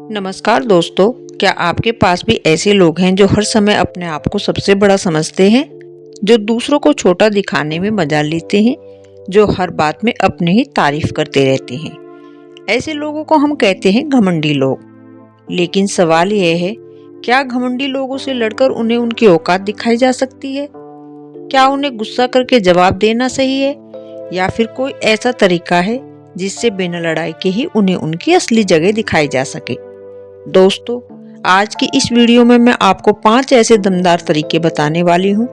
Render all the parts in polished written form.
नमस्कार दोस्तों, क्या आपके पास भी ऐसे लोग हैं जो हर समय अपने आप को सबसे बड़ा समझते हैं, जो दूसरों को छोटा दिखाने में मजा लेते हैं, जो हर बात में अपने ही तारीफ करते रहते हैं। ऐसे लोगों को हम कहते हैं घमंडी लोग। लेकिन सवाल यह है, क्या घमंडी लोगों से लड़कर उन्हें उनकी औकात दिखाई जा सकती है? क्या उन्हें गुस्सा करके जवाब देना सही है, या फिर कोई ऐसा तरीका है जिससे बिना लड़ाई के ही उन्हें उनकी असली जगह दिखाई जा सके? दोस्तों, आज की इस वीडियो में मैं आपको 5 ऐसे दमदार तरीके बताने वाली हूँ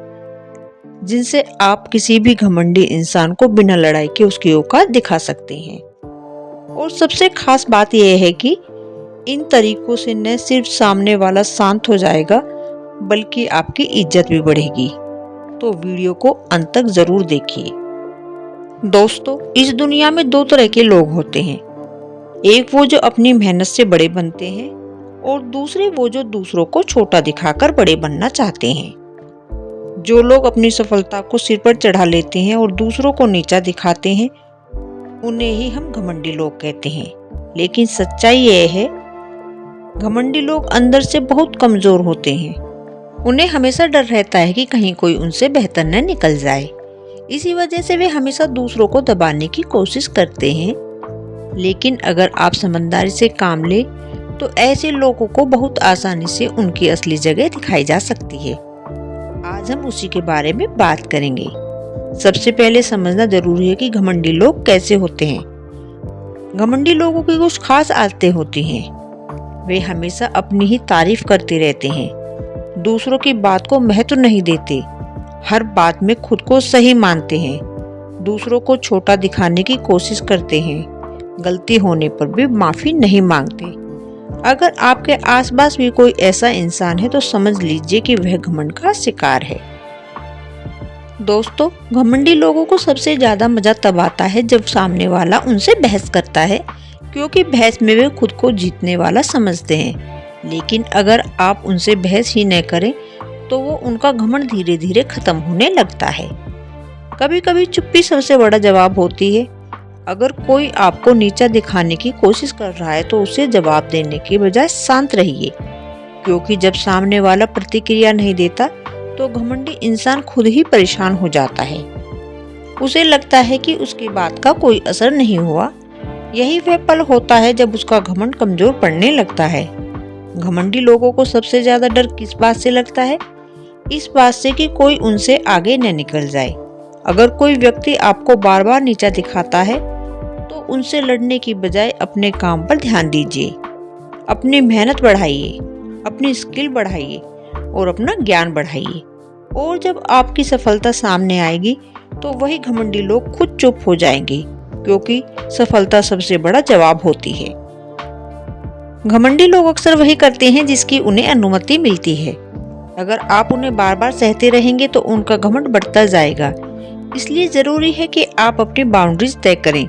जिनसे आप किसी भी घमंडी इंसान को बिना लड़ाई के उसकी औकात दिखा सकते हैं। और सबसे खास बात यह है कि इन तरीकों से न सिर्फ सामने वाला शांत हो जाएगा, बल्कि आपकी इज्जत भी बढ़ेगी। तो वीडियो को अंत तक जरूर देखिए। दोस्तों, इस दुनिया में 2 तरह के लोग होते हैं। एक वो जो अपनी मेहनत से बड़े बनते हैं, और दूसरे वो जो दूसरों को छोटा दिखाकर बड़े बनना चाहते हैं। जो लोग अपनी सफलता को सिर पर चढ़ा लेते हैं और दूसरों को नीचा दिखाते हैं, उन्हें ही हम घमंडी लोग कहते हैं। लेकिन सच्चाई यह है, घमंडी लोग अंदर से बहुत कमजोर होते हैं। उन्हें हमेशा डर रहता है कि कहीं कोई उनसे बेहतर न निकल जाए। इसी वजह से वे हमेशा दूसरों को दबाने की कोशिश करते हैं। लेकिन अगर आप समझदारी से काम लें तो ऐसे लोगों को बहुत आसानी से उनकी असली जगह दिखाई जा सकती है। आज हम उसी के बारे में बात करेंगे। सबसे पहले समझना जरूरी है कि घमंडी लोग कैसे होते हैं। घमंडी लोगों की कुछ खास आदतें होती हैं। वे हमेशा अपनी ही तारीफ करते रहते हैं, दूसरों की बात को महत्व नहीं देते, हर बात में खुद को सही मानते हैं, दूसरों को छोटा दिखाने की कोशिश करते हैं, गलती होने पर भी माफी नहीं मांगते। अगर आपके आसपास भी कोई ऐसा इंसान है तो समझ लीजिए कि वह घमंड का शिकार है। दोस्तों, घमंडी लोगों को सबसे ज्यादा मजा तब आता है जब सामने वाला उनसे बहस करता है, क्योंकि बहस में वे खुद को जीतने वाला समझते हैं। लेकिन अगर आप उनसे बहस ही न करें तो वो उनका घमंड धीरे धीरे खत्म होने लगता है। कभी कभी चुप्पी सबसे बड़ा जवाब होती है। अगर कोई आपको नीचा दिखाने की कोशिश कर रहा है तो उसे जवाब देने के बजाय शांत रहिए, क्योंकि जब सामने वाला प्रतिक्रिया नहीं देता तो घमंडी इंसान खुद ही परेशान हो जाता है। उसे लगता है कि उसकी बात का कोई असर नहीं हुआ। यही वह पल होता है जब उसका घमंड कमजोर पड़ने लगता है। घमंडी लोगों को सबसे ज्यादा डर किस बात से लगता है? इस बात से कि कोई उनसे आगे न निकल जाए। अगर कोई व्यक्ति आपको बार बार नीचा दिखाता है तो उनसे लड़ने की बजाय अपने काम पर ध्यान दीजिए, अपनी मेहनत बढ़ाइए, अपनी स्किल बढ़ाइए और अपना ज्ञान बढ़ाइए। और जब आपकी सफलता सामने आएगी तो वही घमंडी लोग खुद चुप हो जाएंगे, क्योंकि सफलता सबसे बड़ा जवाब होती है। घमंडी लोग अक्सर वही करते हैं जिसकी उन्हें अनुमति मिलती है। अगर आप उन्हें बार बार सहते रहेंगे तो उनका घमंड बढ़ता जाएगा। इसलिए जरूरी है कि आप अपनी बाउंड्रीज तय करें।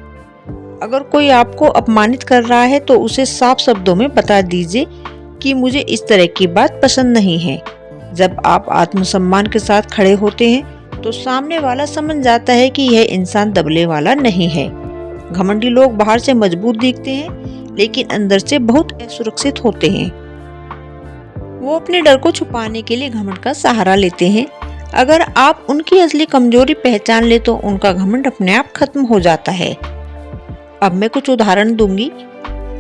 अगर कोई आपको अपमानित कर रहा है तो उसे साफ शब्दों में बता दीजिए कि मुझे इस तरह की बात पसंद नहीं है। जब आप आत्मसम्मान के साथ खड़े होते हैं तो सामने वाला समझ जाता है कि यह इंसान दबले वाला नहीं है। घमंडी लोग बाहर से मजबूत दिखते हैं, लेकिन अंदर से बहुत असुरक्षित होते हैं। वो अपने डर को छुपाने के लिए घमंड का सहारा लेते हैं। अगर आप उनकी असली कमजोरी पहचान ले तो उनका घमंड अपने आप खत्म हो जाता है। अब मैं कुछ उदाहरण दूंगी।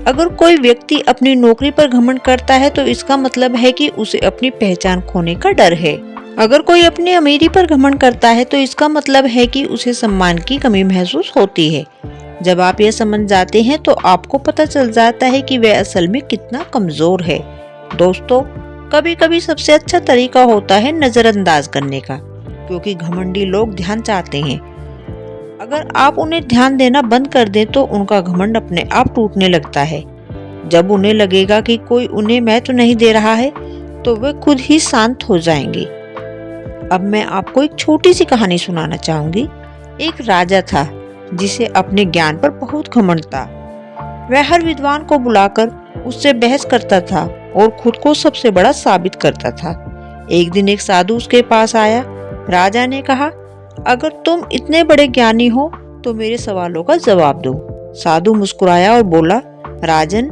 अगर कोई व्यक्ति अपनी नौकरी पर घमंड करता है तो इसका मतलब है कि उसे अपनी पहचान खोने का डर है। अगर कोई अपनी अमीरी पर घमंड करता है तो इसका मतलब है कि उसे सम्मान की कमी महसूस होती है। जब आप यह समझ जाते हैं तो आपको पता चल जाता है कि वह असल में कितना कमजोर है। दोस्तों, कभी कभी सबसे अच्छा तरीका होता है नजरअंदाज करने का, क्योंकि घमंडी लोग ध्यान चाहते हैं। अगर आप उन्हें ध्यान देना बंद कर दें तो उनका घमंड अपने आप टूटने लगता है। जब उन्हें लगेगा कि कोई उन्हें महत्व नहीं दे रहा है तो वे खुद ही शांत हो जाएंगे। अब मैं आपको एक छोटी सी कहानी सुनाना चाहूंगी। एक राजा था जिसे अपने ज्ञान पर बहुत घमंड था। वह हर विद्वान को बुलाकर उससे बहस करता था और खुद को सबसे बड़ा साबित करता था। एक दिन एक साधु उसके पास आया। राजा ने कहा, अगर तुम इतने बड़े ज्ञानी हो तो मेरे सवालों का जवाब दो। साधु मुस्कुराया और बोला, राजन,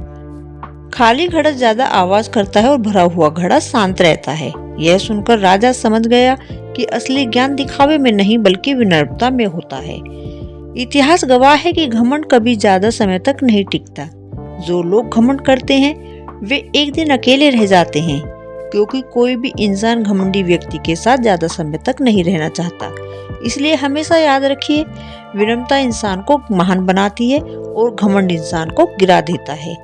खाली घड़ा ज्यादा आवाज करता है और भरा हुआ घड़ा शांत रहता है। यह सुनकर राजा समझ गया कि असली ज्ञान दिखावे में नहीं बल्कि विनम्रता में होता है। इतिहास गवाह है कि घमंड कभी ज्यादा समय तक नहीं टिकता। जो लोग घमंड करते हैं वे एक दिन अकेले रह जाते हैं, क्योंकि कोई भी इंसान घमंडी व्यक्ति के साथ ज्यादा समय तक नहीं रहना चाहता। इसलिए हमेशा याद रखिए, विनम्रता इंसान को महान बनाती है और घमंड इंसान को गिरा देता है।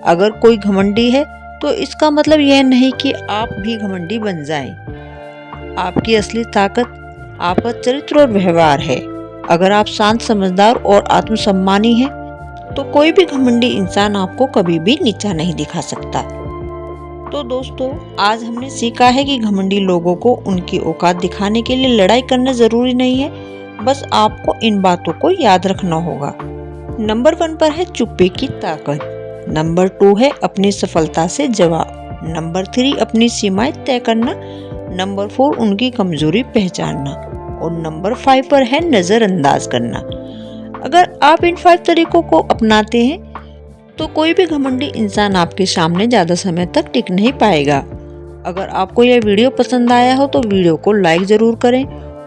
अगर कोई घमंडी है तो इसका मतलब यह नहीं कि आप भी घमंडी बन जाएं। आपकी असली ताकत आपका चरित्र और व्यवहार है। अगर आप शांत, समझदार और आत्मसम्मानी हैं, तो कोई भी घमंडी इंसान आपको कभी भी नीचा नहीं दिखा सकता। तो दोस्तों, आज हमने सीखा है कि घमंडी लोगों को उनकी औकात दिखाने के लिए लड़ाई करना जरूरी नहीं है। बस आपको इन बातों को याद रखना होगा। नंबर 1 पर है चुप्पी की ताकत। नंबर 2 है अपनी सफलता से जवाब। नंबर 3 अपनी सीमाएं तय करना। नंबर 4 उनकी कमजोरी पहचानना। और नंबर 5 पर है नजरअंदाज करना। अगर आप इन 5 तरीकों को अपनाते हैं तो कोई भी घमंडी इंसान आपके सामने ज्यादा समय तक टिक नहीं पाएगा। अगर आपको यह वीडियो पसंद आया हो तो वीडियो को लाइक जरूर करें,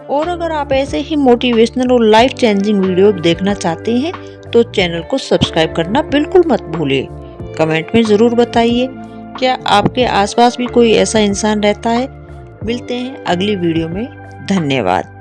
और अगर आप ऐसे ही मोटिवेशनल और लाइफ चेंजिंग वीडियो देखना चाहते हैं तो चैनल को सब्सक्राइब करना बिल्कुल मत भूलिए। कमेंट में जरूर बताइए, क्या आपके आसपास भी कोई ऐसा इंसान रहता है। मिलते हैं अगली वीडियो में। धन्यवाद।